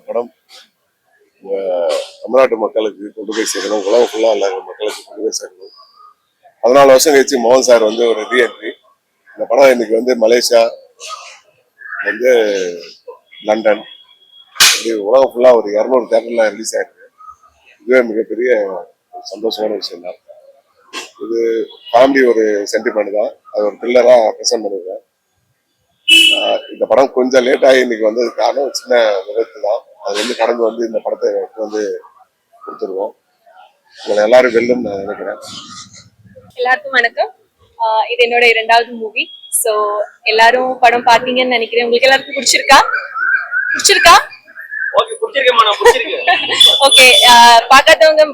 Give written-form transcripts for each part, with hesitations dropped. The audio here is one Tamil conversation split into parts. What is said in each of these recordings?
படம் தமிழ்நாட்டு மக்களுக்கு கொண்டு போய் சேர்க்கணும், உலகம் ஃபுல்லா எல்லா மக்களுக்கு கொண்டு போய் சேர்க்கணும். 14 வருஷம் கழிச்சு மோகன் சார் வந்து ஒரு ரீஎன்ட்ரி. இந்த படம் இன்னைக்கு வந்து மலேசியா, வந்து லண்டன், உலகம் ஃபுல்லா ஒரு 200 தேட்டர்ல ரிலீஸ் ஆயிருக்கு. இதுவே மிகப்பெரிய சந்தோஷமான விஷயம் தான். இது ஃபேமிலி ஒரு சென்டிமெண்ட் தான். அது ஒரு த்ரில்லரா ப்ரெசென்ட் பண்ணிருக்கேன். இந்த படம் கொஞ்சம் லேட் ஆகி இன்னைக்கு வந்தது காரணம் சின்ன விபத்து தான். அது வந்து கடந்து வந்து இந்த படத்தை வந்து கொடுத்துருவோம். உங்களை எல்லாரும் வெல்லும் நான் நினைக்கிறேன். எல்லாருக்கும் வணக்கம். இது என்னோட 2வது மூவி. ஸோ எல்லாரும் படம் பார்த்தீங்கன்னு நினைக்கிறேன். உங்களுக்கு எல்லாருக்கும் பிடிச்சிருக்கா? ஓகே, பார்க்காதவங்க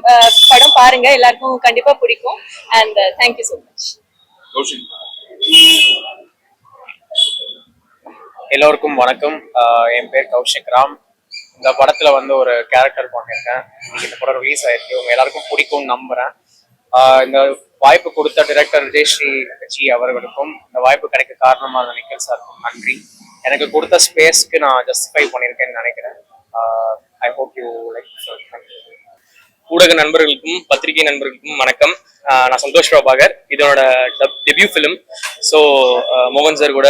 படம் பாருங்க, எல்லாருக்கும் கண்டிப்பா பிடிக்கும். And thank you so much. எல்லோருக்கும் வணக்கம். என் பேர் கௌஷிக் ராம். இந்த படத்துல வந்து ஒரு கேரக்டர் பண்ணியிருக்கேன். இந்த படம் ரிலீஸ் ஆயிருக்கு. உங்க எல்லாருக்கும் பிடிக்கும்னு நம்புறேன். இந்த வாய்ப்பு கொடுத்த டைரக்டர் விஜய் அவர்களுக்கும், இந்த வாய்ப்பு கிடைக்க காரணமாக நிக்கில் சாருக்கும் நன்றி. எனக்கு கொடுத்த ஸ்பேஸ்க்கு நான் ஜஸ்டிஃபை பண்ணியிருக்கேன்னு நினைக்கிறேன். I hope you like. ஊடக நண்பர்களுக்கும் பத்திரிகை நண்பர்களுக்கும் வணக்கம். நான் சந்தோஷ் பிரபாகர். இதனோட டெபியூ ஃபிலிம். ஸோ மோகன் சார் கூட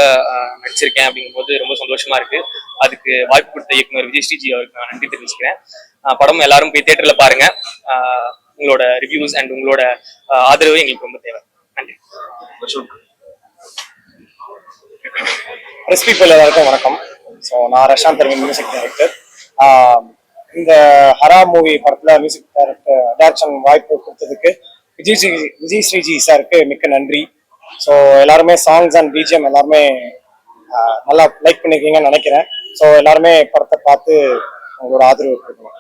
நடிச்சிருக்கேன் அப்படிங்கும்போது ரொம்ப சந்தோஷமா இருக்கு. அதுக்கு வாய்ப்பு கொடுத்த இயக்குனர் விஜய் ஸ்ரீஜி அவருக்கு நான் நன்றி தெரிவிச்சுக்கிறேன். படம் எல்லாரும் போய் தியேட்டர்ல பாருங்க. உங்களோட ரிவ்யூஸ் அண்ட் உங்களோட ஆதரவு எங்களுக்கு ரொம்ப தேவை. நன்றி. பிரஸ் பீப்பிள் எல்லாருக்கும் வணக்கம். ஸோ நான் ரஷாந்த் அரவிந்த், மியூசிக் டைரக்டர். இந்த ஹரா மூவி படத்துல மியூசிக் டைரக்ஷன் வாய்ப்பு கொடுத்ததுக்கு விஜய் ஸ்ரீஜி சாருக்கு மிக்க நன்றி. ஸோ எல்லாருமே சாங்ஸ் அண்ட் பிஜிஎம் எல்லாருமே நல்லா லைக் பண்ணிருக்கீங்கன்னு நினைக்கிறேன். ஸோ எல்லாருமே படத்தை பார்த்து உங்களோட ஆதரவு கொடுக்கணும்.